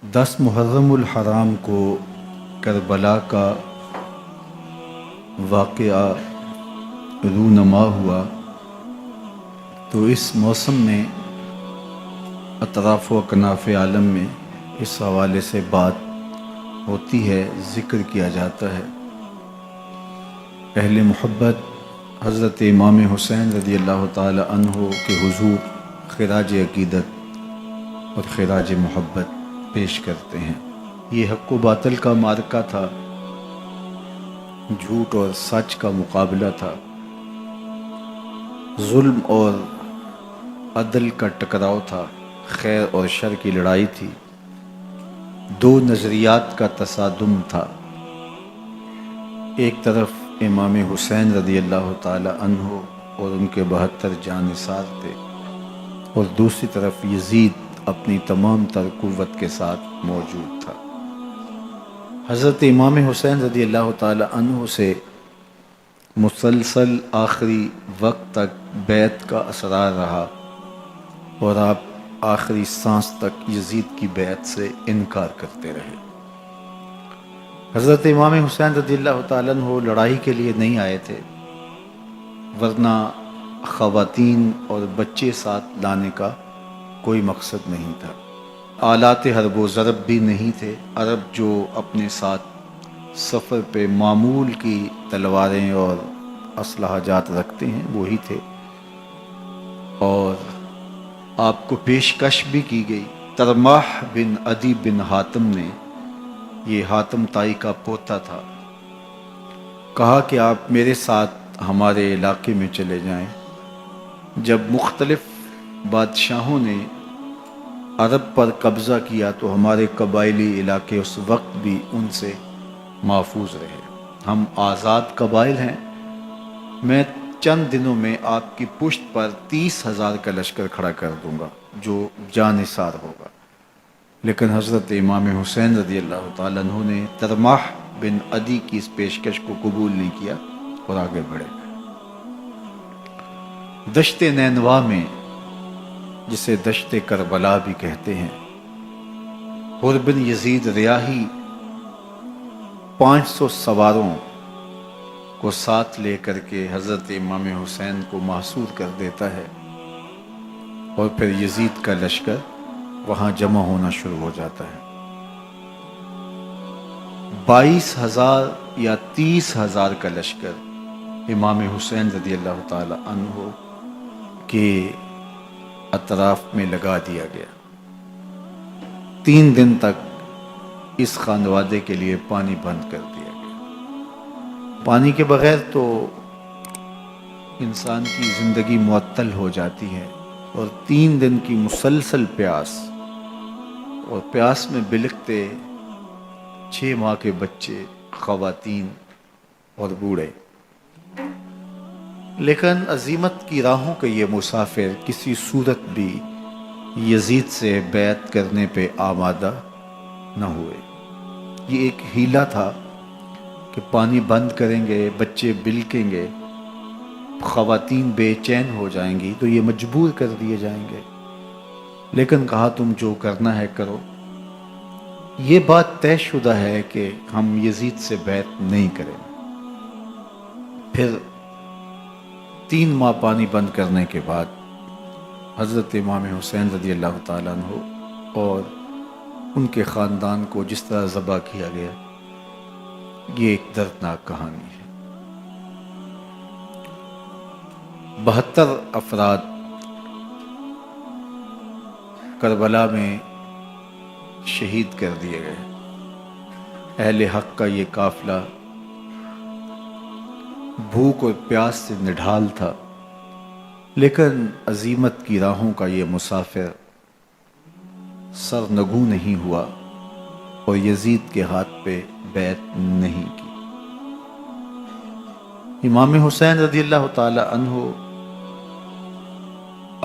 10 محرم الحرام کو کربلا کا واقعہ رونما ہوا تو اس موسم میں اطراف و اکناف عالم میں اس حوالے سے بات ہوتی ہے، ذکر کیا جاتا ہے۔ اہل محبت حضرت امام حسین رضی اللہ تعالی عنہ کے حضور خراج عقیدت اور خراج محبت پیش کرتے ہیں۔ یہ حق و باطل کا معرکہ تھا، جھوٹ اور سچ کا مقابلہ تھا، ظلم اور عدل کا ٹکراؤ تھا، خیر اور شر کی لڑائی تھی، دو نظریات کا تصادم تھا۔ ایک طرف امام حسین رضی اللہ تعالی عنہ اور ان کے 72 جانثار تھے، اور دوسری طرف یزید اپنی تمام تر قوت کے ساتھ موجود تھا۔ حضرت امام حسین رضی اللہ تعالی عنہ سے مسلسل آخری وقت تک بیعت کا اسرار رہا، اور آپ آخری سانس تک یزید کی بیعت سے انکار کرتے رہے۔ حضرت امام حسین رضی اللہ تعالیٰ عنہ لڑائی کے لیے نہیں آئے تھے، ورنہ خواتین اور بچے ساتھ لانے کا کوئی مقصد نہیں تھا۔ آلات حرب و ضرب بھی نہیں تھے۔ عرب جو اپنے ساتھ سفر پہ معمول کی تلواریں اور اسلحہ جات رکھتے ہیں وہی تھے، اور آپ کو پیشکش بھی کی گئی۔ ترماح بن عدی بن حاتم نے، یہ حاتم تائی کا پوتا تھا، کہا کہ آپ میرے ساتھ ہمارے علاقے میں چلے جائیں۔ جب مختلف بادشاہوں نے عرب پر قبضہ کیا تو ہمارے قبائلی علاقے اس وقت بھی ان سے محفوظ رہے۔ ہم آزاد قبائل ہیں۔ میں چند دنوں میں آپ کی پشت پر 30,000 کا لشکر کھڑا کر دوں گا جو جانثار ہوگا۔ لیکن حضرت امام حسین رضی اللہ تعالیٰ عنہ نے ترماح بن عدی کی اس پیشکش کو قبول نہیں کیا اور آگے بڑھے۔ دشت نینوا میں، جسے دشت کربلا بھی کہتے ہیں، حر بن یزید ریاحی 500 سواروں کو ساتھ لے کر کے حضرت امام حسین کو محصور کر دیتا ہے، اور پھر یزید کا لشکر وہاں جمع ہونا شروع ہو جاتا ہے۔ 22,000 یا 30,000 کا لشکر امام حسین رضی اللہ تعالی عنہ کے اطراف میں لگا دیا گیا۔ 3 دن تک اس خانوادے کے لیے پانی بند کر دیا گیا۔ پانی کے بغیر تو انسان کی زندگی معطل ہو جاتی ہے، اور 3 دن کی مسلسل پیاس، اور پیاس میں بلکتے 6 ماہ کے بچے، خواتین اور بوڑھے۔ لیکن عزیمت کی راہوں کے یہ مسافر کسی صورت بھی یزید سے بیعت کرنے پہ آمادہ نہ ہوئے۔ یہ ایک ہیلا تھا کہ پانی بند کریں گے، بچے بلکیں گے، خواتین بے چین ہو جائیں گی تو یہ مجبور کر دیے جائیں گے۔ لیکن کہا تم جو کرنا ہے کرو۔ یہ بات طے شدہ ہے کہ ہم یزید سے بیعت نہیں کریں۔ پھر 3 ماہ پانی بند کرنے کے بعد حضرت امام حسین رضی اللہ تعالیٰ عنہ اور ان کے خاندان کو جس طرح ذبح کیا گیا، یہ ایک دردناک کہانی ہے۔ 72 افراد کربلا میں شہید کر دیے گئے۔ اہل حق کا یہ قافلہ بھوک اور پیاس سے نڈھال تھا، لیکن عزیمت کی راہوں کا یہ مسافر سرنگوں نہیں ہوا اور یزید کے ہاتھ پہ بیعت نہیں کی۔ امام حسین رضی اللہ تعالی عنہ،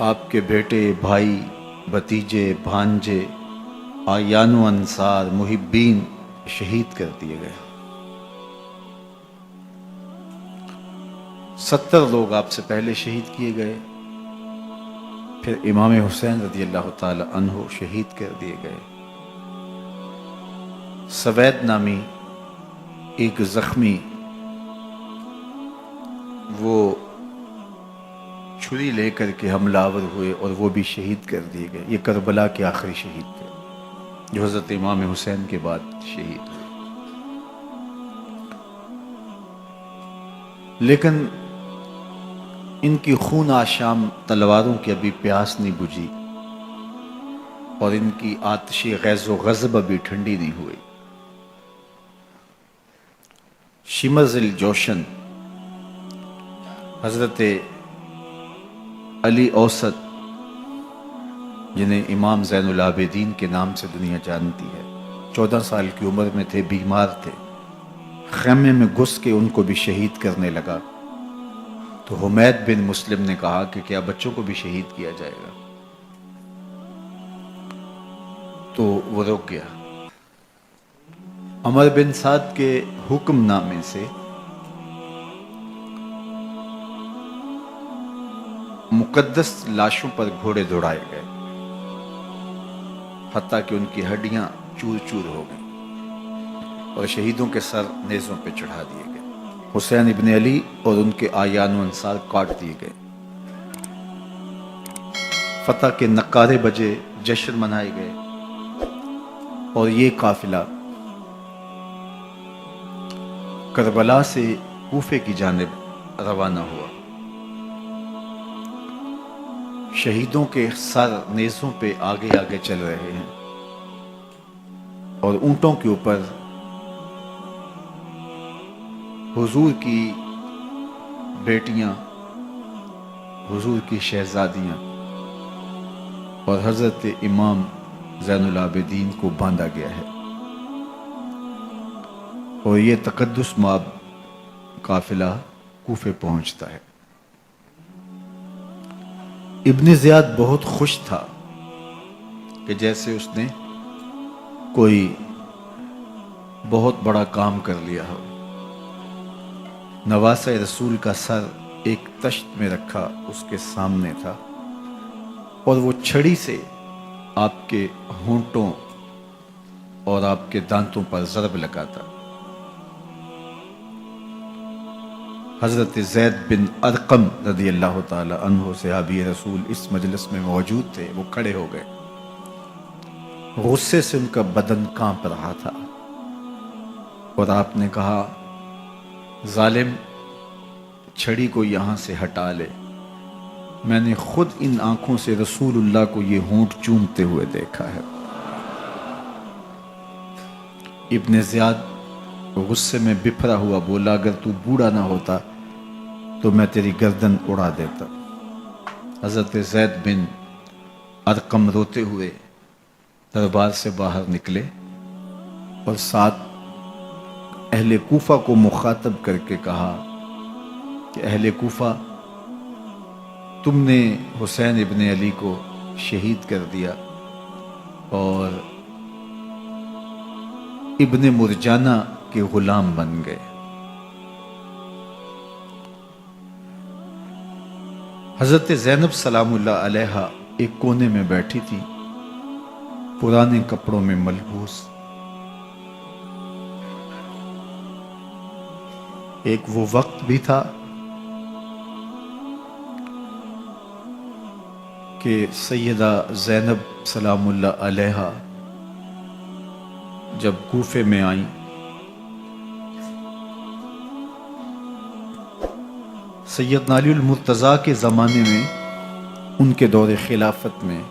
آپ کے بیٹے، بھائی، بھتیجے، بھانجے، اعیان و انصار، محبین شہید کر دیے گئے۔ 70 لوگ آپ سے پہلے شہید کیے گئے، پھر امام حسین رضی اللہ تعالی عنہ شہید کر دیے گئے۔ سوید نامی ایک زخمی وہ چھری لے کر کے حملہ آور ہوئے اور وہ بھی شہید کر دیے گئے. یہ کربلا کے آخری شہید تھے جو حضرت امام حسین کے بعد شہید ہوئے. لیکن ان کی خون آشام تلواروں کی ابھی پیاس نہیں بجھی اور ان کی آتش غیظ و غضب ابھی ٹھنڈی نہیں ہوئی. شمز الجوشن حضرت علی اوسط جنہیں امام زین العابدین کے نام سے دنیا جانتی ہے، 14 سال کی عمر میں تھے، بیمار تھے. خیمے میں گھس کے ان کو بھی شہید کرنے لگا تو حمید بن مسلم نے کہا کہ کیا بچوں کو بھی شہید کیا جائے گا؟ تو وہ رک گیا. عمر بن سعد کے حکم نامے سے مقدس لاشوں پر گھوڑے دوڑائے گئے حتیٰ کہ ان کی ہڈیاں چور چور ہو گئیں اور شہیدوں کے سر نیزوں پہ چڑھا دیے گئے. حسین ابن علی اور ان کے آیان و انصار کاٹ دیے گئے. فتح کے نقارے بجے، جشن منائے گئے اور یہ قافلہ کربلا سے کوفے کی جانب روانہ ہوا. شہیدوں کے سر نیزوں پہ آگے آگے چل رہے ہیں اور اونٹوں کے اوپر حضور کی بیٹیاں، حضور کی شہزادیاں اور حضرت امام زین العابدین کو باندھا گیا ہے اور یہ تقدس مآب قافلہ کوفے پہنچتا ہے. ابن زیاد بہت خوش تھا کہ جیسے اس نے کوئی بہت بڑا کام کر لیا ہو. نواسہ رسول کا سر ایک تشت میں رکھا اس کے سامنے تھا اور وہ چھڑی سے آپ کے ہونٹوں اور آپ کے دانتوں پر ضرب لگاتا. حضرت زید بن ارقم رضی اللہ تعالی عنہ صحابی رسول اس مجلس میں موجود تھے. وہ کھڑے ہو گئے. غصے سے ان کا بدن کانپ رہا تھا اور آپ نے کہا، ظالم، چھڑی کو یہاں سے ہٹا لے. میں نے خود ان آنکھوں سے رسول اللہ کو یہ ہونٹ چومتے ہوئے دیکھا ہے. ابن زیاد غصے میں بپھرا ہوا بولا، اگر تو بوڑھا نہ ہوتا تو میں تیری گردن اڑا دیتا. حضرت زید بن ارقم روتے ہوئے دربار سے باہر نکلے اور ساتھ اہل کوفہ کو مخاطب کر کے کہا کہ اہل کوفہ، تم نے حسین ابن علی کو شہید کر دیا اور ابن مرجانہ کے غلام بن گئے. حضرت زینب سلام اللہ علیہا ایک کونے میں بیٹھی تھی، پرانے کپڑوں میں ملبوس. ایک وہ وقت بھی تھا کہ سیدہ زینب سلام اللہ علیہا جب کوفے میں آئیں سیدنا علی المرتضیٰ کے زمانے میں، ان کے دور خلافت میں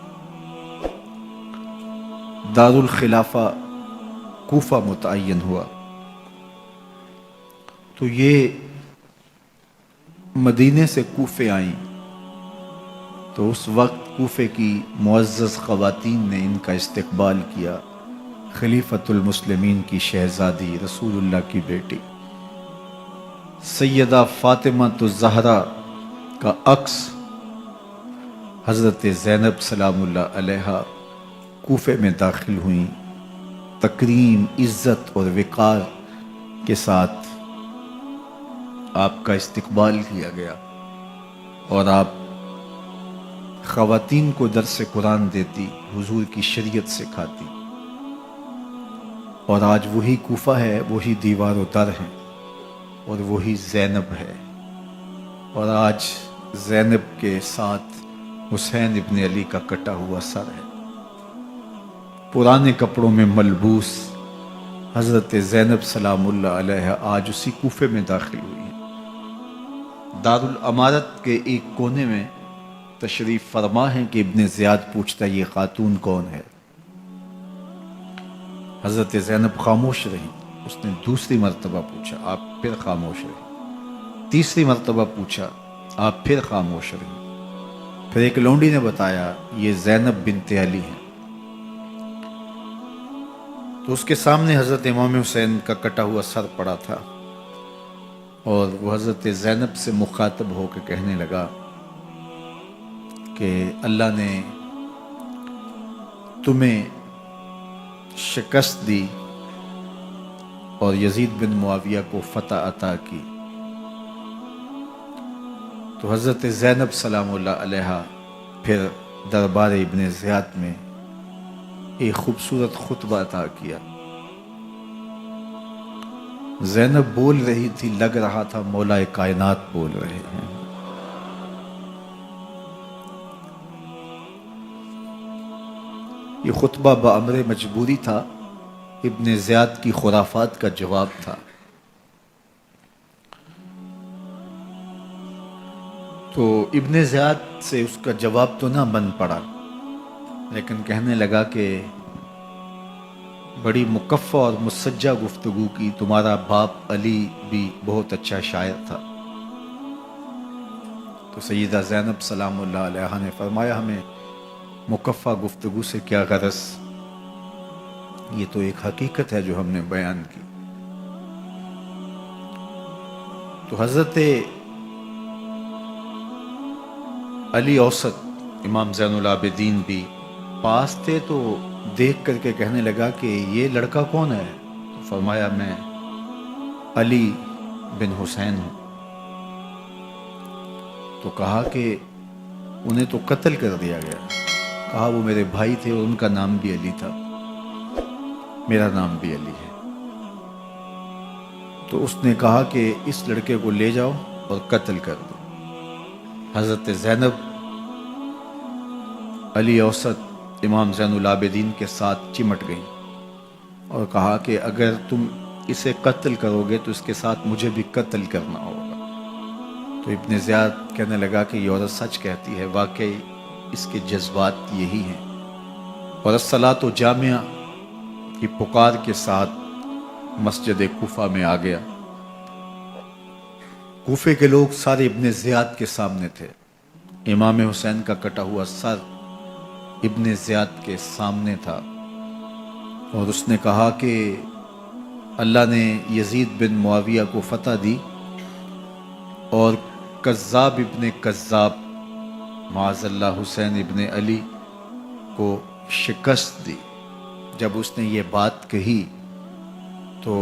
دارالخلافہ کوفہ متعین ہوا. تو یہ مدینے سے کوفے آئیں تو اس وقت کوفے کی معزز خواتین نے ان کا استقبال کیا. خلیفۃ المسلمین کی شہزادی، رسول اللہ کی بیٹی سیدہ فاطمہ الزہرا کا عکس حضرت زینب سلام اللہ علیہا کوفے میں داخل ہوئیں. تکریم، عزت اور وقار کے ساتھ آپ کا استقبال کیا گیا اور آپ خواتین کو درس قرآن دیتی، حضور کی شریعت سکھاتی. اور آج وہی کوفہ ہے، وہی دیوار و در ہے، اور وہی زینب ہے، اور آج زینب کے ساتھ حسین ابن علی کا کٹا ہوا سر ہے۔ پرانے کپڑوں میں ملبوس حضرت زینب سلام اللہ علیہ آج اسی کوفے میں داخل ہوئی ہیں۔ دارالامارت کے ایک کونے میں تشریف فرما ہے کہ ابن زیاد پوچھتا یہ خاتون کون ہے؟ حضرت زینب خاموش رہی۔ اس نے دوسری مرتبہ پوچھا، آپ پھر خاموش رہی۔ تیسری مرتبہ پوچھا، آپ پھر خاموش رہی۔ پھر ایک لونڈی نے بتایا یہ زینب بنت علی ہیں۔ تو اس کے سامنے حضرت امام حسین کا کٹا ہوا سر پڑا تھا، اور وہ حضرت زینب سے مخاطب ہو کے کہنے لگا کہ اللہ نے تمہیں شکست دی اور یزید بن معاویہ کو فتح عطا کی۔ تو حضرت زینب سلام اللہ علیہ پھر دربار ابن زیاد میں ایک خوبصورت خطبہ عطا کیا۔ زینب بول رہی تھی، لگ رہا تھا مولا کائنات بول رہے ہیں۔ یہ خطبہ بامر مجبوری تھا، ابن زیاد کی خرافات کا جواب تھا۔ تو ابن زیاد سے اس کا جواب تو نہ بن پڑا، لیکن کہنے لگا کہ بڑی مکفّہ اور مسجع گفتگو کی، تمہارا باپ علی بھی بہت اچھا شاعر تھا۔ تو سیدہ زینب سلام اللہ علیہ نے فرمایا ہمیں مکفّہ گفتگو سے کیا غرض، یہ تو ایک حقیقت ہے جو ہم نے بیان کی۔ تو حضرت علی اوسط امام زین العابدین بھی پاس تھے، تو دیکھ کر کے کہنے لگا کہ یہ لڑکا کون ہے؟ تو فرمایا میں علی بن حسین ہوں۔ تو کہا کہ انہیں تو قتل کر دیا گیا۔ کہا وہ میرے بھائی تھے اور ان کا نام بھی علی تھا، میرا نام بھی علی ہے۔ تو اس نے کہا کہ اس لڑکے کو لے جاؤ اور قتل کر دو۔ حضرت زینب علی اوسط امام زین العابدین کے ساتھ چمٹ گئی اور کہا کہ اگر تم اسے قتل کرو گے تو اس کے ساتھ مجھے بھی قتل کرنا ہوگا۔ تو ابن زیاد کہنے لگا کہ یہ عورت سچ کہتی ہے، واقعی اس کے جذبات یہی ہیں۔ اور الصلاۃ جامعہ کی پکار کے ساتھ مسجد کوفہ میں آ گیا۔ کوفے کے لوگ سارے ابن زیاد کے سامنے تھے۔ امام حسین کا کٹا ہوا سر ابن زیاد کے سامنے تھا، اور اس نے کہا کہ اللہ نے یزید بن معاویہ کو فتح دی اور کذاب ابن کذاب معاذ اللہ حسین ابن علی کو شکست دی۔ جب اس نے یہ بات کہی تو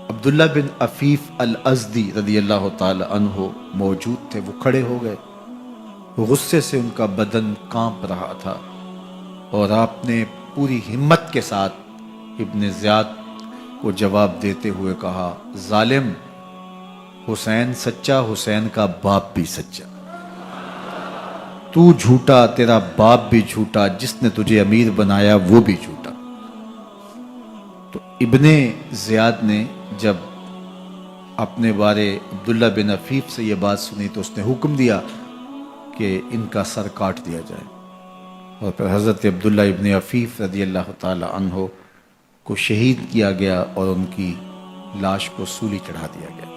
عبداللہ بن عفیف الازدی رضی اللہ تعالی عنہ موجود تھے، وہ کھڑے ہو گئے۔ غصے سے ان کا بدن کانپ رہا تھا، اور آپ نے پوری ہمت کے ساتھ ابن زیاد کو جواب دیتے ہوئے کہا، ظالم، حسین سچا، حسین کا باپ بھی سچا، تو جھوٹا، تیرا باپ بھی جھوٹا، جس نے تجھے امیر بنایا وہ بھی جھوٹا۔ تو ابن زیاد نے جب اپنے بارے عبداللہ بن عفیف سے یہ بات سنی تو اس نے حکم دیا کہ ان کا سر کاٹ دیا جائے، اور پھر حضرت عبداللہ ابن عفیف رضی اللہ تعالی عنہ کو شہید کیا گیا اور ان کی لاش کو سولی چڑھا دیا گیا۔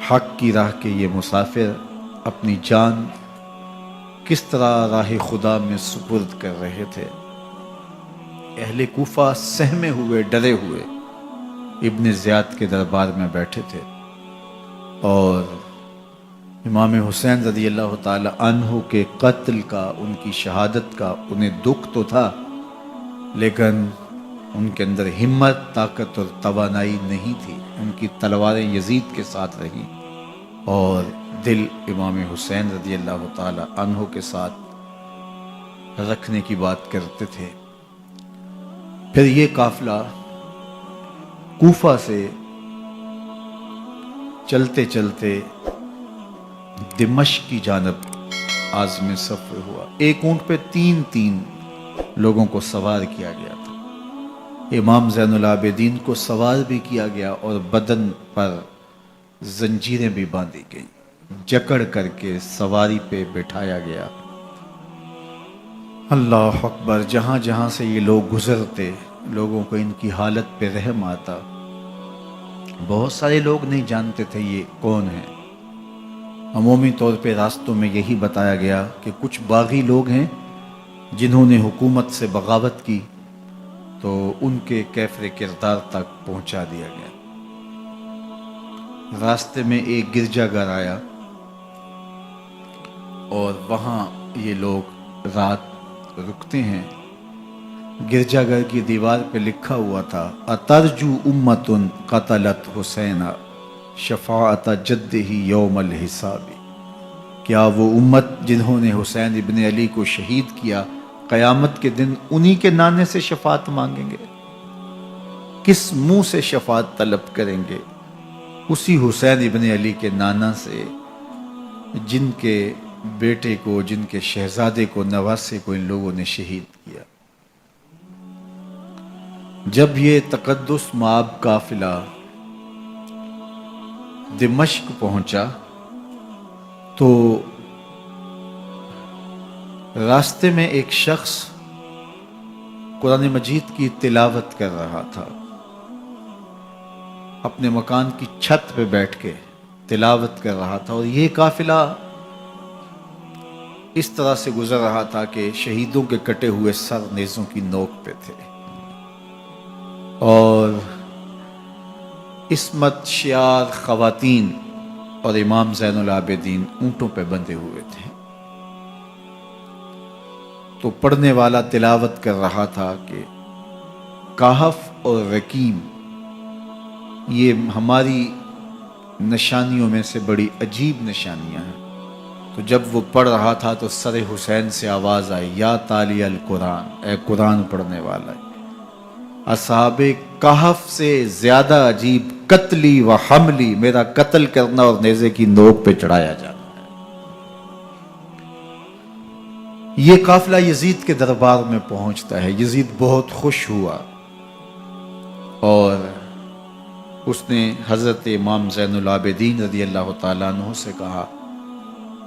حق کی راہ کے یہ مسافر اپنی جان کس طرح راہ خدا میں سپرد کر رہے تھے۔ اہل کوفہ سہمے ہوئے، ڈرے ہوئے ابن زیاد کے دربار میں بیٹھے تھے، اور امام حسین رضی اللہ تعالی عنہ کے قتل کا، ان کی شہادت کا انہیں دکھ تو تھا، لیکن ان کے اندر ہمت، طاقت اور توانائی نہیں تھی۔ ان کی تلواریں یزید کے ساتھ رہیں اور دل امام حسین رضی اللہ تعالی عنہ کے ساتھ رکھنے کی بات کرتے تھے۔ پھر یہ قافلہ کوفہ سے چلتے چلتے دمشق کی جانب عازم سفر ہوا. ایک اونٹ پہ تین لوگوں کو سوار کیا گیا تھا. امام زین العابدین کو سوار بھی کیا گیا اور بدن پر زنجیریں بھی باندھی گئیں. جکڑ کر کے سواری پہ بٹھایا گیا. اللہ اکبر. جہاں جہاں سے یہ لوگ گزرتے لوگوں کو ان کی حالت پہ رحم آتا. بہت سارے لوگ نہیں جانتے تھے یہ کون ہیں. عمومی طور پہ راستوں میں یہی بتایا گیا کہ کچھ باغی لوگ ہیں جنہوں نے حکومت سے بغاوت کی تو ان کے کیفر کردار تک پہنچا دیا گیا. راستے میں ایک گرجا گھر آیا اور وہاں یہ لوگ رات رکتے ہیں. گرجا گھر کی دیوار پہ لکھا ہوا تھا اترجو امت قتلت حسین شفاعت جدہ یوم الحساب. کیا وہ امت جنہوں نے حسین ابن علی کو شہید کیا قیامت کے دن انہی کے نانے سے شفاعت مانگیں گے؟ کس منہ سے شفاعت طلب کریں گے؟ اسی حسین ابن علی کے نانا سے جن کے بیٹے کو، جن کے شہزادے کو، نواسے کو ان لوگوں نے شہید کیا. جب یہ تقدس مآب قافلہ دمشق پہنچا تو راستے میں ایک شخص قرآن مجید کی تلاوت کر رہا تھا. اپنے مکان کی چھت پہ بیٹھ کے تلاوت کر رہا تھا اور یہ قافلہ اس طرح سے گزر رہا تھا کہ شہیدوں کے کٹے ہوئے سر نیزوں کی نوک پہ تھے اور عصمت شیار خواتین اور امام زین العابدین اونٹوں پہ بندھے ہوئے تھے. تو پڑھنے والا تلاوت کر رہا تھا کہ کہف اور رقیم یہ ہماری نشانیوں میں سے بڑی عجیب نشانیاں ہیں. تو جب وہ پڑھ رہا تھا تو سر حسین سے آواز آئی یا تالی القرآن، اے قرآن پڑھنے والا. اصحاب کہف سے زیادہ عجیب قتلی و حملی، میرا قتل کرنا اور نیزے کی نوک پہ چڑھایا جانا. یہ قافلہ یزید کے دربار میں پہنچتا ہے. یزید بہت خوش ہوا اور اس نے حضرت امام زین العابدین رضی اللہ تعالیٰ عنہ سے کہا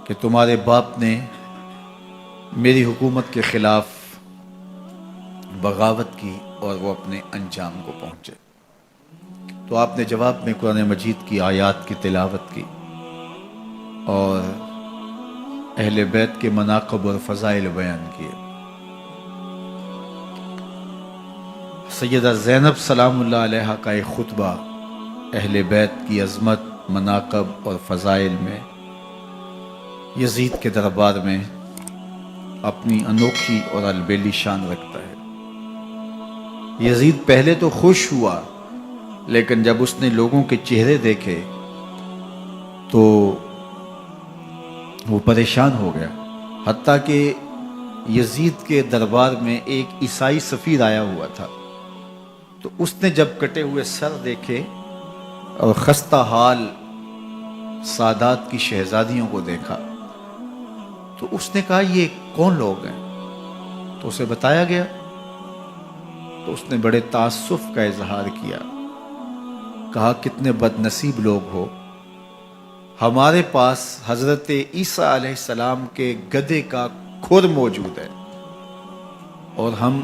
کہ تمہارے باپ نے میری حکومت کے خلاف بغاوت کی اور وہ اپنے انجام کو پہنچے. تو آپ نے جواب میں قرآن مجید کی آیات کی تلاوت کی اور اہل بیت کے مناقب اور فضائل بیان کیے. سیدہ زینب سلام اللہ علیہ کا ایک خطبہ اہل بیت کی عظمت، مناقب اور فضائل میں یزید کے دربار میں اپنی انوکھی اور البیلی شان رکھتا ہے. یزید پہلے تو خوش ہوا لیکن جب اس نے لوگوں کے چہرے دیکھے تو وہ پریشان ہو گیا. حتیٰ کہ یزید کے دربار میں ایک عیسائی سفیر آیا ہوا تھا تو اس نے جب کٹے ہوئے سر دیکھے اور خستہ حال سادات کی شہزادیوں کو دیکھا تو اس نے کہا یہ کون لوگ ہیں؟ تو اسے بتایا گیا تو اس نے بڑے تعصف کا اظہار کیا. کہا کتنے بد نصیب لوگ ہو، ہمارے پاس حضرت عیسیٰ علیہ السلام کے گدھے کا کھر موجود ہے اور ہم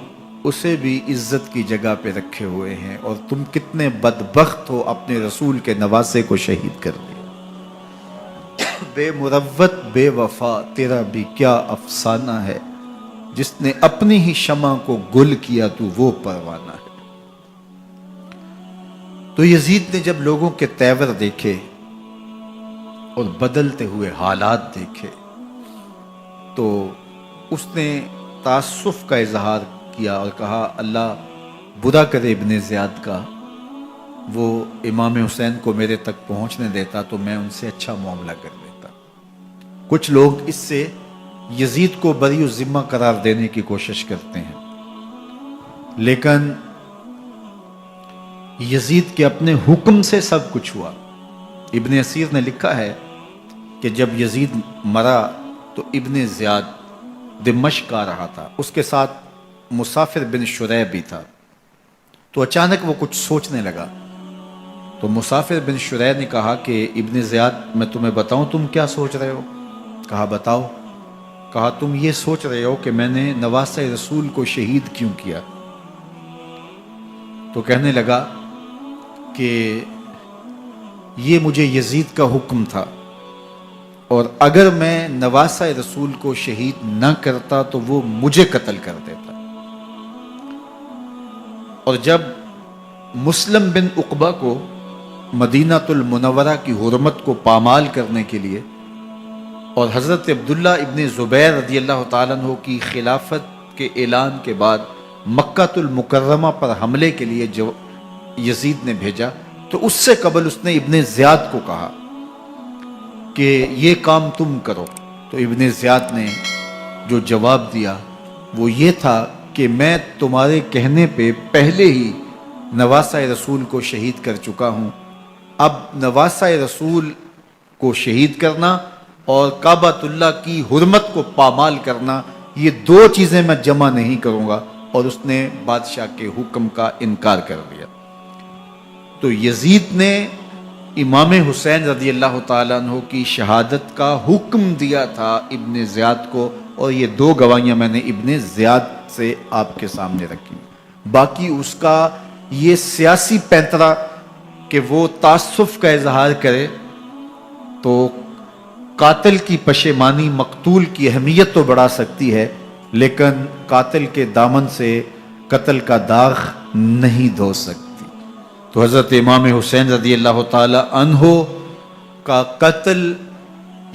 اسے بھی عزت کی جگہ پہ رکھے ہوئے ہیں، اور تم کتنے بدبخت ہو اپنے رسول کے نواسے کو شہید کر دیا. بے مروت بے وفا تیرا بھی کیا افسانہ ہے، جس نے اپنی ہی شمع کو گل کیا تو وہ پروانہ ہے. تو یزید نے جب لوگوں کے تیور دیکھے اور بدلتے ہوئے حالات دیکھے تو اس نے تعصف کا اظہار کیا اور کہا اللہ برا کرے ابن زیاد کا، وہ امام حسین کو میرے تک پہنچنے دیتا تو میں ان سے اچھا معاملہ کر لیتا. کچھ لوگ اس سے یزید کو بری الذمہ قرار دینے کی کوشش کرتے ہیں لیکن یزید کے اپنے حکم سے سب کچھ ہوا۔ ابن اسیر نے لکھا ہے کہ جب یزید مرا تو ابن زیاد دمشق آ رہا تھا، اس کے ساتھ مسافر بن شریح بھی تھا، تو اچانک وہ کچھ سوچنے لگا۔ تو مسافر بن شریح نے کہا کہ ابن زیاد میں تمہیں بتاؤں تم کیا سوچ رہے ہو؟ کہا بتاؤ۔ کہا تم یہ سوچ رہے ہو کہ میں نے نواسہ رسول کو شہید کیوں کیا؟ تو کہنے لگا کہ یہ مجھے یزید کا حکم تھا، اور اگر میں نواسہ رسول کو شہید نہ کرتا تو وہ مجھے قتل کر دیتا۔ اور جب مسلم بن عقبہ کو مدینہ المنورہ کی حرمت کو پامال کرنے کے لیے اور حضرت عبداللہ ابن زبیر رضی اللہ تعالیٰ عنہ کی خلافت کے اعلان کے بعد مکہ المکرمہ پر حملے کے لیے جو یزید نے بھیجا، تو اس سے قبل اس نے ابن زیاد کو کہا کہ یہ کام تم کرو۔ تو ابن زیاد نے جو جواب دیا وہ یہ تھا کہ میں تمہارے کہنے پہ پہلے ہی نواسہ رسول کو شہید کر چکا ہوں، اب نواسہ رسول کو شہید کرنا اور کعبۃ اللہ کی حرمت کو پامال کرنا، یہ دو چیزیں میں جمع نہیں کروں گا، اور اس نے بادشاہ کے حکم کا انکار کر دیا۔ تو یزید نے امام حسین رضی اللہ تعالیٰ عنہ کی شہادت کا حکم دیا تھا ابن زیاد کو، اور یہ دو گواہیاں میں نے ابن زیاد سے آپ کے سامنے رکھی۔ باقی اس کا یہ سیاسی پینترا کہ وہ تعصب کا اظہار کرے، تو قاتل کی پشیمانی مقتول کی اہمیت تو بڑھا سکتی ہے، لیکن قاتل کے دامن سے قتل کا داغ نہیں دھو سکتی۔ تو حضرت امام حسین رضی اللہ تعالی عنہ کا قتل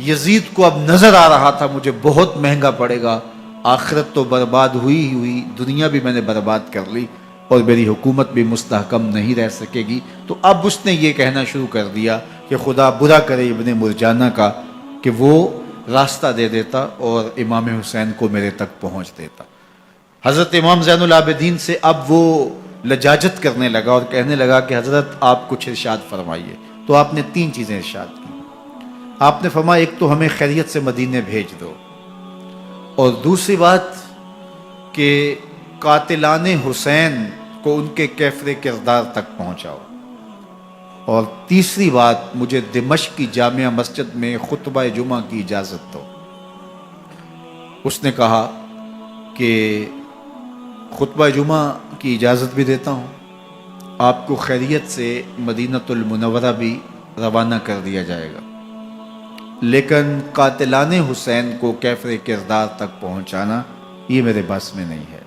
یزید کو اب نظر آ رہا تھا مجھے بہت مہنگا پڑے گا، آخرت تو برباد ہوئی ہی ہوئی، دنیا بھی میں نے برباد کر لی، اور میری حکومت بھی مستحکم نہیں رہ سکے گی۔ تو اب اس نے یہ کہنا شروع کر دیا کہ خدا برا کرے ابن مرجانہ کا کہ وہ راستہ دے دیتا اور امام حسین کو میرے تک پہنچ دیتا۔ حضرت امام زین العابدین سے اب وہ لجاجت کرنے لگا اور کہنے لگا کہ حضرت آپ کچھ ارشاد فرمائیے۔ تو آپ نے تین چیزیں ارشاد کی۔ آپ نے فرمایا ایک تو ہمیں خیریت سے مدینے بھیج دو، اور دوسری بات کہ قاتلان حسین کو ان کے کیفر کردار تک پہنچاؤ، اور تیسری بات مجھے دمشق کی جامعہ مسجد میں خطبہ جمعہ کی اجازت دو۔ اس نے کہا کہ خطبہ جمعہ کی اجازت بھی دیتا ہوں، آپ کو خیریت سے مدینہ المنورہ بھی روانہ کر دیا جائے گا، لیکن قاتلان حسین کو کیفر کردار تک پہنچانا یہ میرے بس میں نہیں ہے،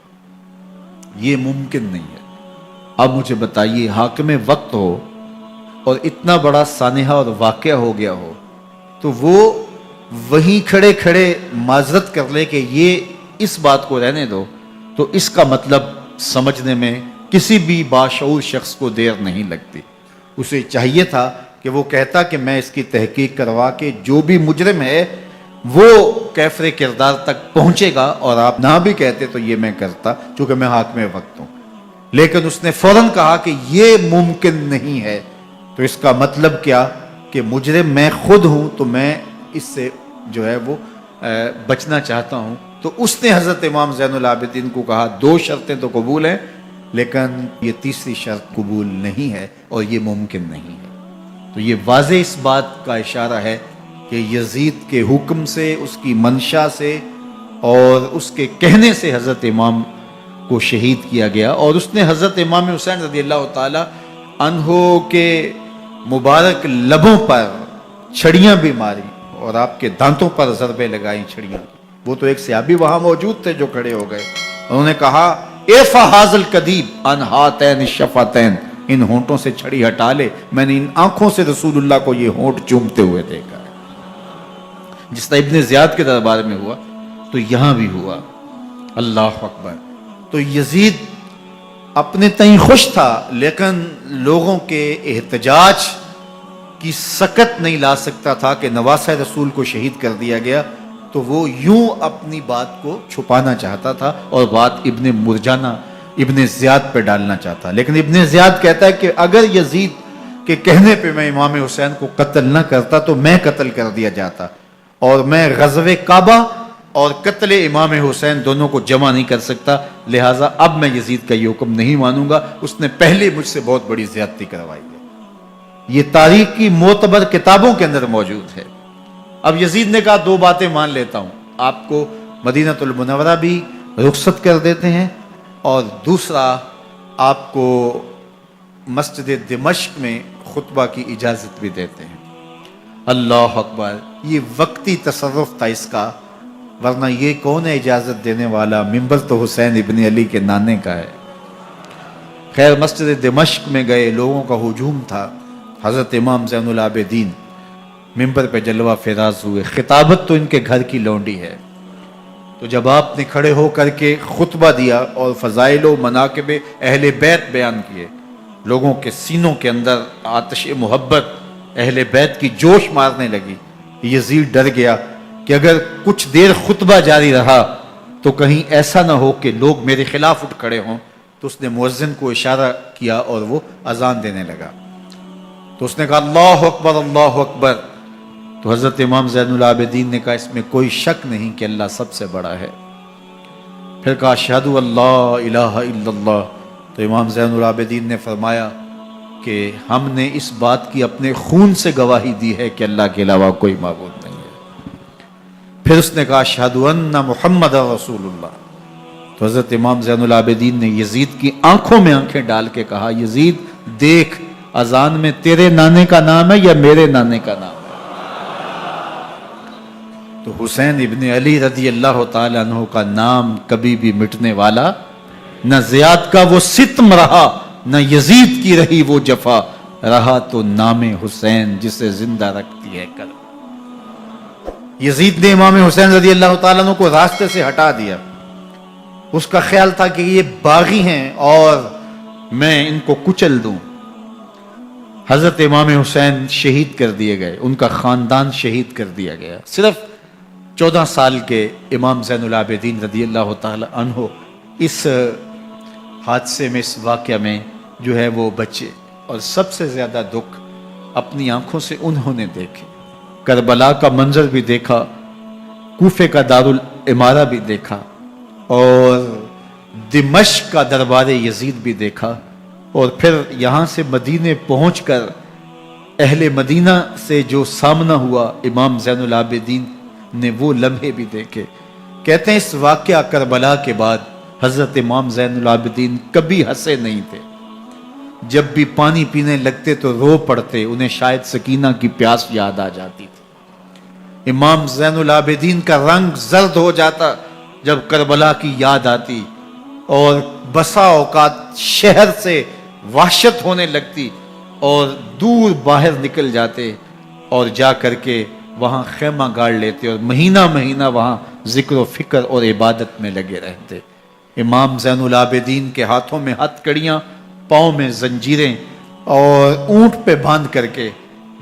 یہ ممکن نہیں ہے۔ اب مجھے بتائیے، حاکم وقت ہو اور اتنا بڑا سانحہ اور واقعہ ہو گیا ہو، تو وہ وہیں کھڑے کھڑے معذرت کر لے کہ یہ اس بات کو رہنے دو، تو اس کا مطلب سمجھنے میں کسی بھی باشعور شخص کو دیر نہیں لگتی۔ اسے چاہیے تھا کہ وہ کہتا کہ میں اس کی تحقیق کروا کے جو بھی مجرم ہے وہ کیفر کردار تک پہنچے گا، اور آپ نہ بھی کہتے تو یہ میں کرتا چونکہ میں حاکم وقت ہوں۔ لیکن اس نے فوراً کہا کہ یہ ممکن نہیں ہے، تو اس کا مطلب کیا کہ مجرم میں خود ہوں، تو میں اس سے جو ہے وہ بچنا چاہتا ہوں۔ تو اس نے حضرت امام زین العابدین کو کہا دو شرطیں تو قبول ہیں، لیکن یہ تیسری شرط قبول نہیں ہے اور یہ ممکن نہیں ہے۔ تو یہ واضح اس بات کا اشارہ ہے کہ یزید کے حکم سے، اس کی منشا سے اور اس کے کہنے سے حضرت امام کو شہید کیا گیا، اور اس نے حضرت امام حسین رضی اللہ تعالی عنہ کے مبارک لبوں پر چھڑیاں بھی ماری اور آپ کے دانتوں پر ضربیں لگائیں چھڑیاں۔ وہ تو ایک صحابی وہاں موجود تھے جو کھڑے ہو گئے، انہوں نے کہا ایفا حاضل قدیب ان ہاتین الشفتین، ان ہونٹوں سے چھڑی ہٹا لے، میں نے ان آنکھوں سے رسول اللہ کو یہ ہونٹ چومتے ہوئے دیکھا ہے۔ جس طرح ابن زیاد کے دربار میں ہوا تو یہاں بھی ہوا۔ اللہ اکبر۔ تو یزید اپنے تئیں خوش تھا، لیکن لوگوں کے احتجاج کی سکت نہیں لا سکتا تھا کہ نواسہ رسول کو شہید کر دیا گیا، تو وہ یوں اپنی بات کو چھپانا چاہتا تھا، اور بات ابن مرجانہ ابن زیاد پہ ڈالنا چاہتا، لیکن ابن زیاد کہتا ہے کہ اگر یزید کے کہنے پہ میں امام حسین کو قتل نہ کرتا تو میں قتل کر دیا جاتا، اور میں غزوہ کعبہ اور قتل امام حسین دونوں کو جمع نہیں کر سکتا، لہٰذا اب میں یزید کا یہ حکم نہیں مانوں گا، اس نے پہلے مجھ سے بہت بڑی زیادتی کروائی ہے۔ یہ تاریخ کی معتبر کتابوں کے اندر موجود ہے۔ اب یزید نے کہا دو باتیں مان لیتا ہوں، آپ کو مدینہ المنورہ بھی رخصت کر دیتے ہیں، اور دوسرا آپ کو مسجد دمشق میں خطبہ کی اجازت بھی دیتے ہیں۔ اللہ اکبر، یہ وقتی تصرف تھا اس کا، ورنہ یہ کون ہے اجازت دینے والا؟ ممبر تو حسین ابن علی کے نانے کا ہے۔ خیر، مسجد دمشق میں گئے، لوگوں کا ہجوم تھا، حضرت امام زین العابدین ممبر پہ جلوہ فراز ہوئے، خطابت تو ان کے گھر کی لونڈی ہے، تو جب آپ نے کھڑے ہو کر کے خطبہ دیا اور فضائل و مناقب اہل بیت بیان کیے، لوگوں کے سینوں کے اندر آتش محبت اہل بیت کی جوش مارنے لگی۔ یزید ڈر گیا کہ اگر کچھ دیر خطبہ جاری رہا تو کہیں ایسا نہ ہو کہ لوگ میرے خلاف اٹھ کھڑے ہوں، تو اس نے مؤذن کو اشارہ کیا اور وہ اذان دینے لگا، تو اس نے کہا اللہ اکبر اللہ اکبر، تو حضرت امام زین العابدین نے کہا اس میں کوئی شک نہیں کہ اللہ سب سے بڑا ہے۔ پھر کہا اشہد اللہ الہ الا اللہ، تو امام زین العابدین نے فرمایا کہ ہم نے اس بات کی اپنے خون سے گواہی دی ہے کہ اللہ کے علاوہ کوئی معبود نہیں ہے۔ پھر اس نے کہا اشہد ان محمد رسول اللہ، تو حضرت امام زین العابدین نے یزید کی آنکھوں میں آنکھیں ڈال کے کہا یزید دیکھ، اذان میں تیرے نانے کا نام ہے یا میرے نانے کا نام ہے؟ تو حسین ابن علی رضی اللہ تعالی عنہ کا نام کبھی بھی مٹنے والا نہ زیاد کا وہ ستم رہا، نہ یزید کی رہی وہ جفا، رہا تو نام حسین جسے زندہ رکھتی ہے کر۔ یزید نے امام حسین رضی اللہ تعالیٰ عنہ کو راستے سے ہٹا دیا، اس کا خیال تھا کہ یہ باغی ہیں اور میں ان کو کچل دوں۔ حضرت امام حسین شہید کر دیے گئے، ان کا خاندان شہید کر دیا گیا۔ صرف 14 سال کے امام زین العابدین رضی اللہ تعالی عنہ اس حادثے میں، اس واقعہ میں جو ہے وہ بچے، اور سب سے زیادہ دکھ اپنی آنکھوں سے انہوں نے دیکھے، کربلا کا منظر بھی دیکھا، کوفے کا دارالعمارہ بھی دیکھا، اور دمشق کا دربار یزید بھی دیکھا، اور پھر یہاں سے مدینے پہنچ کر اہل مدینہ سے جو سامنا ہوا امام زین العابدین نے وہ لمحے بھی دیکھے۔ کہتے ہیں اس واقعہ کربلا کے بعد حضرت امام زین العابدین کبھی ہنسے نہیں تھے، جب بھی پانی پینے لگتے تو رو پڑتے، انہیں شاید سکینہ کی پیاس یاد آ جاتی تھی۔ امام زین العابدین کا رنگ زرد ہو جاتا جب کربلا کی یاد آتی، اور بسا اوقات شہر سے وحشت ہونے لگتی اور دور باہر نکل جاتے اور جا کر کے وہاں خیمہ گاڑ لیتے اور مہینہ مہینہ وہاں ذکر و فکر اور عبادت میں لگے رہتے۔ امام زین العابدین کے ہاتھوں میں ہتھ کڑیاں، پاؤں میں زنجیریں، اور اونٹ پہ باندھ کر کے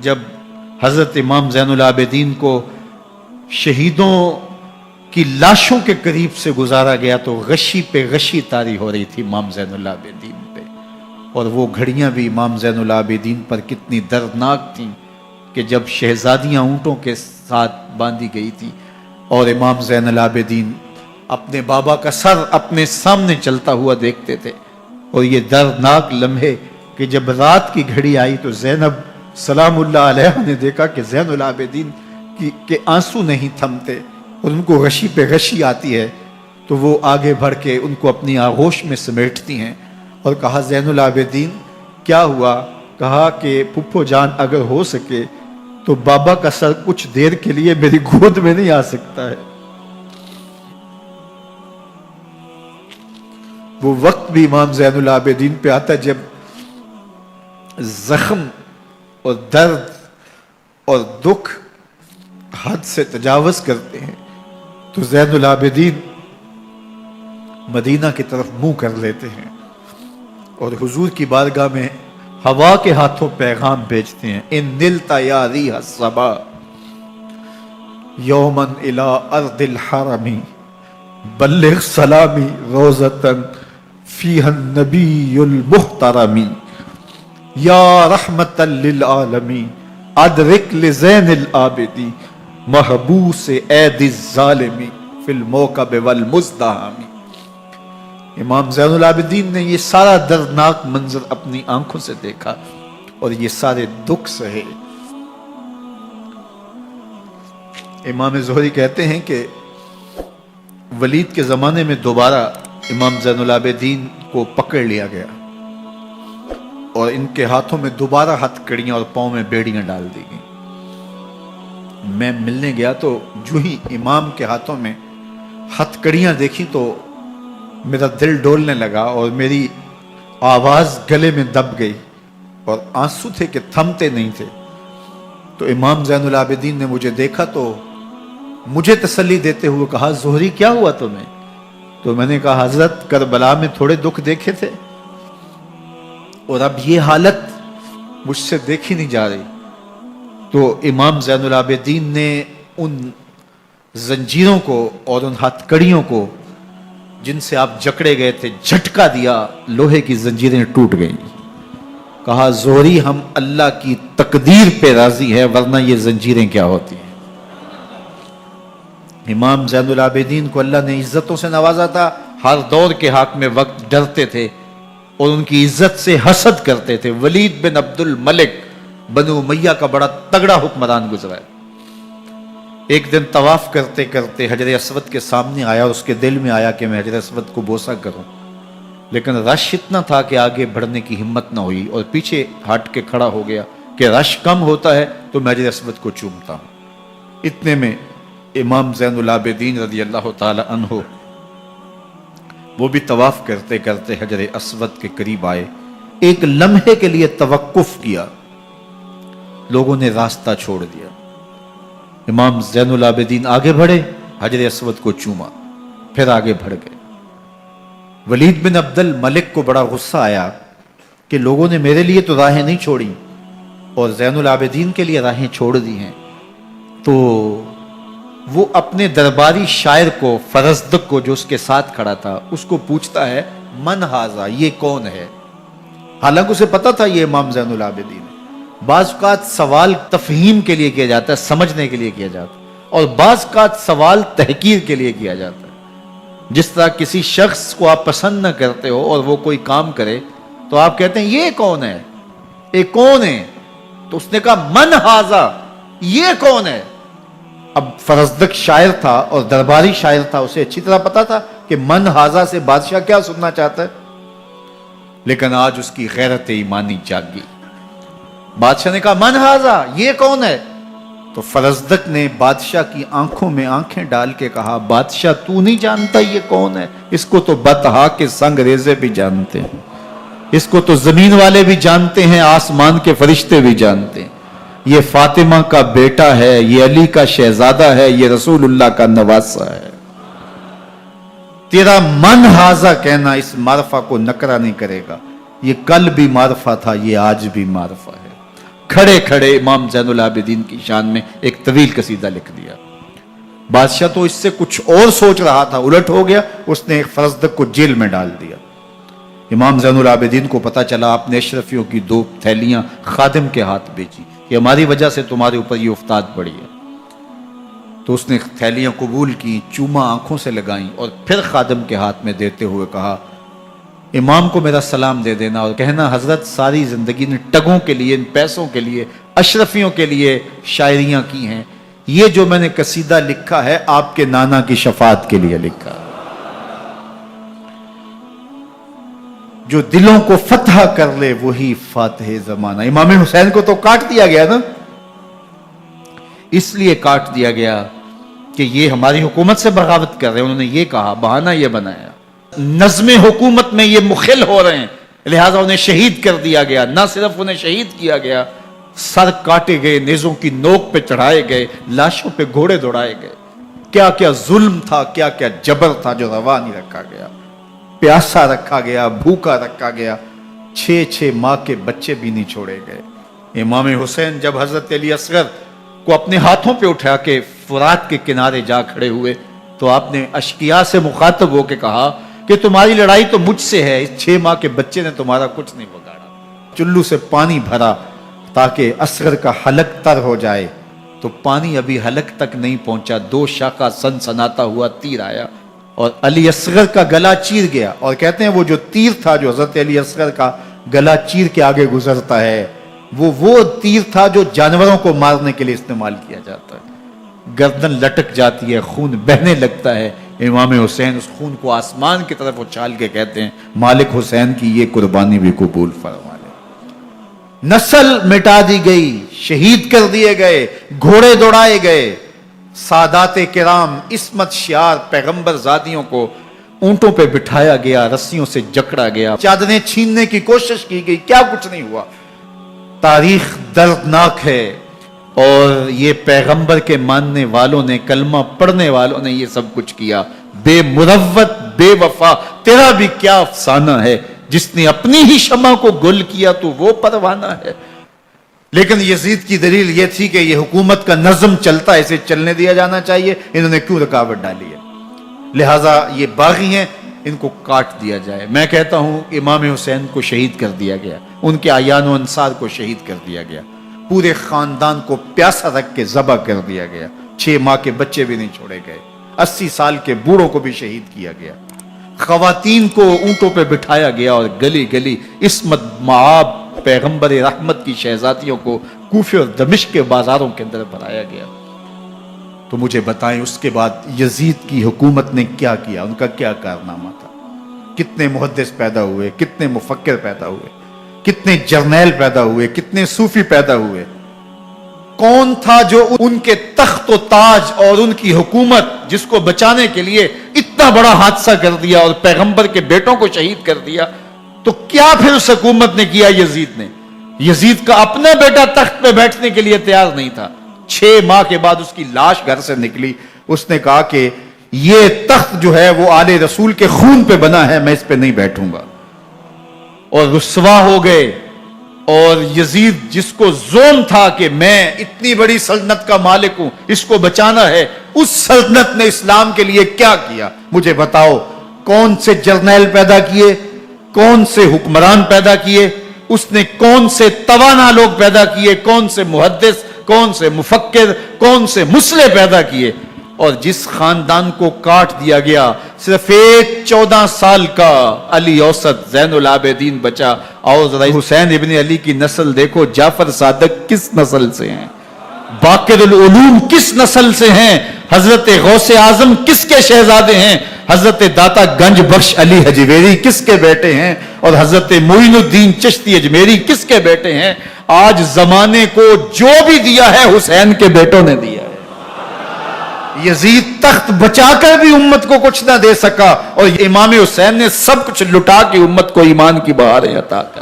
جب حضرت امام زین العابدین کو شہیدوں کی لاشوں کے قریب سے گزارا گیا تو غشی پہ غشی طاری ہو رہی تھی امام زین العابدین پہ، اور وہ گھڑیاں بھی امام زین العابدین پر کتنی دردناک تھیں کہ جب شہزادیاں اونٹوں کے ساتھ باندھی گئی تھی اور امام زین العابدین اپنے بابا کا سر اپنے سامنے چلتا ہوا دیکھتے تھے، اور یہ دردناک لمحے کہ جب رات کی گھڑی آئی تو زینب سلام اللہ علیہ نے دیکھا کہ زین العابدین کے آنسو نہیں تھمتے اور ان کو غشی پہ غشی آتی ہے، تو وہ آگے بڑھ کے ان کو اپنی آغوش میں سمیٹتی ہیں اور کہا زین العابدین کیا ہوا؟ کہا کہ پھپھو جان اگر ہو سکے تو بابا کا سر کچھ دیر کے لیے میری گود میں نہیں آ سکتا ہے۔ وہ وقت بھی امام زین العابدین پہ آتا ہے جب زخم اور درد اور دکھ حد سے تجاوز کرتے ہیں تو زین العابدین مدینہ کی طرف منہ کر لیتے ہیں اور حضور کی بارگاہ میں ہوا کے ہاتھوں پیغام بھیجتے ہیں، ان نلتا یا ریح الصبا یومن الی ارض الحرمی بلغ سلامی روزتن فیہا النبی المحترم یا رحمتا للعالمین ادرک لزین العابدین محبوس عید الظالمی فی الموکب والمزدحم۔ امام زین العابدین نے یہ سارا دردناک منظر اپنی آنکھوں سے دیکھا اور یہ سارے دکھ سہے۔ امام زہری کہتے ہیں کہ ولید کے زمانے میں دوبارہ امام زین العابدین کو پکڑ لیا گیا اور ان کے ہاتھوں میں دوبارہ ہتھ کڑیاں اور پاؤں میں بیڑیاں ڈال دی گئیں۔ میں ملنے گیا تو جو ہی امام کے ہاتھوں میں ہتھ کڑیاں دیکھی تو میرا دل ڈولنے لگا اور میری آواز گلے میں دب گئی اور آنسو تھے کہ تھمتے نہیں تھے۔ تو امام زین العابدین نے مجھے دیکھا تو مجھے تسلی دیتے ہوئے کہا زہری کیا ہوا تمہیں؟ تو میں نے کہا حضرت کربلا میں تھوڑے دکھ دیکھے تھے اور اب یہ حالت مجھ سے دیکھی نہیں جا رہی۔ تو امام زین العابدین نے ان زنجیروں کو اور ان ہتھ کڑیوں کو جن سے آپ جکڑے گئے تھے جھٹکا دیا، لوہے کی زنجیریں ٹوٹ گئیں۔ کہا زہری ہم اللہ کی تقدیر پہ راضی ہے ورنہ یہ زنجیریں کیا ہوتی ہیں۔ امام زین العابدین کو اللہ نے عزتوں سے نوازا تھا، ہر دور کے حاکم وقت ڈرتے تھے اور ان کی عزت سے حسد کرتے تھے۔ ولید بن عبد الملک بنو امیہ کا بڑا تگڑا حکمران گزرا ہے۔ ایک دن طواف کرتے کرتے حجر اسود کے سامنے آیا اور اس کے دل میں آیا کہ میں حجر اسود کو بوسہ کروں، لیکن رش اتنا تھا کہ آگے بڑھنے کی ہمت نہ ہوئی اور پیچھے ہٹ کے کھڑا ہو گیا کہ رش کم ہوتا ہے تو میں حجر اسود کو چومتا ہوں۔ اتنے میں امام زین العابدین رضی اللہ تعالی عنہ وہ بھی طواف کرتے کرتے حجر اسود کے قریب آئے، ایک لمحے کے لیے توقف کیا، لوگوں نے راستہ چھوڑ دیا۔ امام زین العابدین آگے بڑھے، حجر اسود کو چوما، پھر آگے بڑھ گئے۔ ولید بن عبد الملک کو بڑا غصہ آیا کہ لوگوں نے میرے لیے تو راہیں نہیں چھوڑی اور زین العابدین کے لیے راہیں چھوڑ دی ہیں۔ تو وہ اپنے درباری شاعر کو، فرزدق کو جو اس کے ساتھ کھڑا تھا، اس کو پوچھتا ہے من ھذا، یہ کون ہے؟ حالانکہ اسے پتا تھا یہ امام زین العابدین ہے۔ بعض اوقات سوال تفہیم کے لیے کیا جاتا ہے، سمجھنے کے لیے کیا جاتا ہے، اور بعض اوقات سوال تحقیر کے لیے کیا جاتا ہے۔ جس طرح کسی شخص کو آپ پسند نہ کرتے ہو اور وہ کوئی کام کرے تو آپ کہتے ہیں یہ کون ہے، یہ کون ہے؟ تو اس نے کہا من ھذا، یہ کون ہے؟ اب فرزدق شاعر تھا اور درباری شاعر تھا، اسے اچھی طرح پتا تھا کہ من ھذا سے بادشاہ کیا سننا چاہتا ہے، لیکن آج اس کی غیرت ایمانی جاگی۔ بادشاہ نے کہا من ھذا، یہ کون ہے؟ تو فرزدق نے بادشاہ کی آنکھوں میں آنکھیں ڈال کے کہا بادشاہ تو نہیں جانتا یہ کون ہے؟ اس کو تو بطحا کے سنگ ریزے بھی جانتے ہیں، اس کو تو زمین والے بھی جانتے ہیں، آسمان کے فرشتے بھی جانتے ہیں۔ یہ فاطمہ کا بیٹا ہے، یہ علی کا شہزادہ ہے، یہ رسول اللہ کا نواسہ ہے۔ تیرا من ھذا کہنا اس معرفہ کو نکرا نہیں کرے گا، یہ کل بھی معرفہ تھا، یہ آج بھی معرفہ ہے۔ کھڑے کھڑے امام زین العابدین کی شان میں ایک طویل قصیدہ لکھ دیا۔ بادشاہ تو اس سے کچھ اور سوچ رہا تھا، الٹ ہو گیا، اس نے فرزدق کو جیل میں ڈال دیا۔ امام زین العابدین کو پتا چلا، آپ نے اشرفیوں کی 2 تھیلیاں خادم کے ہاتھ بھیجی کہ ہماری وجہ سے تمہارے اوپر یہ افتاد پڑی ہے۔ تو اس نے تھیلیاں قبول کی، چوما آنکھوں سے لگائیں اور پھر خادم کے ہاتھ میں دیتے ہوئے کہا امام کو میرا سلام دے دینا اور کہنا حضرت ساری زندگی نے ٹگوں کے لیے، ان پیسوں کے لیے، اشرفیوں کے لیے شاعریاں کی ہیں، یہ جو میں نے قصیدہ لکھا ہے آپ کے نانا کی شفاعت کے لیے لکھا، جو دلوں کو فتح کر لے وہی فاتح زمانہ۔ امام حسین کو تو کاٹ دیا گیا نا، اس لیے کاٹ دیا گیا کہ یہ ہماری حکومت سے بغاوت کر رہے ہیں، انہوں نے یہ کہا، بہانہ یہ بنایا، نظم حکومت میں یہ مخل ہو رہے ہیں، لہٰذا انہیں شہید کر دیا گیا۔ نہ صرف انہیں شہید کیا گیا، سر کاٹے گئے، نیزوں کی نوک پہ چڑھائے گئے، لاشوں پہ گھوڑے دوڑائے گئے۔ کیا کیا ظلم تھا، کیا کیا جبر تھا جو روا نہیں رکھا گیا، پیاسا رکھا گیا، بھوکا رکھا گیا، 6 ماہ کے بچے بھی نہیں چھوڑے گئے۔ امام حسین جب حضرت علی اصغر کو اپنے ہاتھوں پہ اٹھا کے فرات کے کنارے جا کھڑے ہوئے تو آپ نے اشقیاء سے مخاطب ہو کے کہا کہ تمہاری لڑائی تو مجھ سے ہے، اس 6 ماہ کے بچے نے تمہارا کچھ نہیں بگاڑا۔ چلو سے پانی بھرا تاکہ اصغر کا حلق تر ہو جائے، تو پانی ابھی حلق تک نہیں پہنچا، 2 شاخہ سنسناتا ہوا تیر آیا اور علی اصغر کا گلا چیر گیا۔ اور کہتے ہیں وہ جو تیر تھا جو حضرت علی اصغر کا گلا چیر کے آگے گزرتا ہے، وہ تیر تھا جو جانوروں کو مارنے کے لیے استعمال کیا جاتا ہے۔ گردن لٹک جاتی ہے، خون بہنے لگتا ہے، امام حسین اس خون کو آسمان کی طرف اچھال کے کہتے ہیں مالک حسین کی یہ قربانی بھی قبول فرما لے۔ نسل مٹا دی گئی، شہید کر دیے گئے، گھوڑے دوڑائے گئے، سادات کرام عصمت شعار پیغمبر زادیوں کو اونٹوں پہ بٹھایا گیا، رسیوں سے جکڑا گیا، چادریں چھیننے کی کوشش کی گئی، کیا کچھ نہیں ہوا۔ تاریخ دردناک ہے، اور یہ پیغمبر کے ماننے والوں نے، کلمہ پڑھنے والوں نے یہ سب کچھ کیا۔ بے مروت بے وفا تیرا بھی کیا افسانہ ہے، جس نے اپنی ہی شمع کو گل کیا تو وہ پروانہ ہے۔ لیکن یزید کی دلیل یہ تھی کہ یہ حکومت کا نظم چلتا ہے، اسے چلنے دیا جانا چاہیے، انہوں نے کیوں رکاوٹ ڈالی ہے، لہٰذا یہ باغی ہیں، ان کو کاٹ دیا جائے۔ میں کہتا ہوں امام حسین کو شہید کر دیا گیا، ان کے اعیان و انصار کو شہید کر دیا گیا، پورے خاندان کو پیاسا رکھ کے ذبح کر دیا گیا، 6 ماہ کے بچے بھی نہیں چھوڑے گئے، 80 سال کے بوڑھوں کو بھی شہید کیا گیا، خواتین کو اونٹوں پہ بٹھایا گیا، اور گلی گلی عصمت معاب پیغمبر رحمت کی شہزادیوں کو کوفے اور دمشق کے بازاروں کے اندر بھرایا گیا۔ تو مجھے بتائیں اس کے بعد یزید کی حکومت نے کیا کیا، ان کا کیا کارنامہ تھا؟ کتنے محدث پیدا ہوئے، کتنے مفکر پیدا ہوئے، کتنے جرنیل پیدا ہوئے، کتنے صوفی پیدا ہوئے؟ کون تھا جو ان کے تخت و تاج اور ان کی حکومت جس کو بچانے کے لیے اتنا بڑا حادثہ کر دیا اور پیغمبر کے بیٹوں کو شہید کر دیا؟ تو کیا پھر اس حکومت نے کیا یزید نے؟ یزید کا اپنا بیٹا تخت پہ بیٹھنے کے لیے تیار نہیں تھا۔ 6 ماہ کے بعد اس کی لاش گھر سے نکلی، اس نے کہا کہ یہ تخت جو ہے وہ آل رسول کے خون پہ بنا ہے، میں اس پہ نہیں بیٹھوں گا، اور رسوا ہو گئے۔ اور یزید جس کو زوم تھا کہ میں اتنی بڑی سلطنت کا مالک ہوں، اس کو بچانا ہے، اس سلطنت نے اسلام کے لیے کیا کیا؟ مجھے بتاؤ، کون سے جرنیل پیدا کیے، کون سے حکمران پیدا کیے، اس نے کون سے توانا لوگ پیدا کیے، کون سے محدث، کون سے مفکر، کون سے مسلح پیدا کیے؟ اور جس خاندان کو کاٹ دیا گیا، صرف ایک 14 سال کا علی اوسط زین العابدین بچا۔ اور ذرا حسین ابن علی کی نسل دیکھو، جعفر صادق کس نسل سے ہیں، باقر العلوم کس نسل سے ہیں، حضرت غوث اعظم کس کے شہزادے ہیں، حضرت داتا گنج بخش علی حجویری کس کے بیٹے ہیں، اور حضرت معین الدین چشتی اجمیری کس کے بیٹے ہیں؟ آج زمانے کو جو بھی دیا ہے حسین کے بیٹوں نے دیا ہے۔ یزید تخت بچا کر بھی امت کو کچھ نہ دے سکا، اور امام حسین نے سب کچھ لٹا کے امت کو ایمان کی بہاریں عطا کر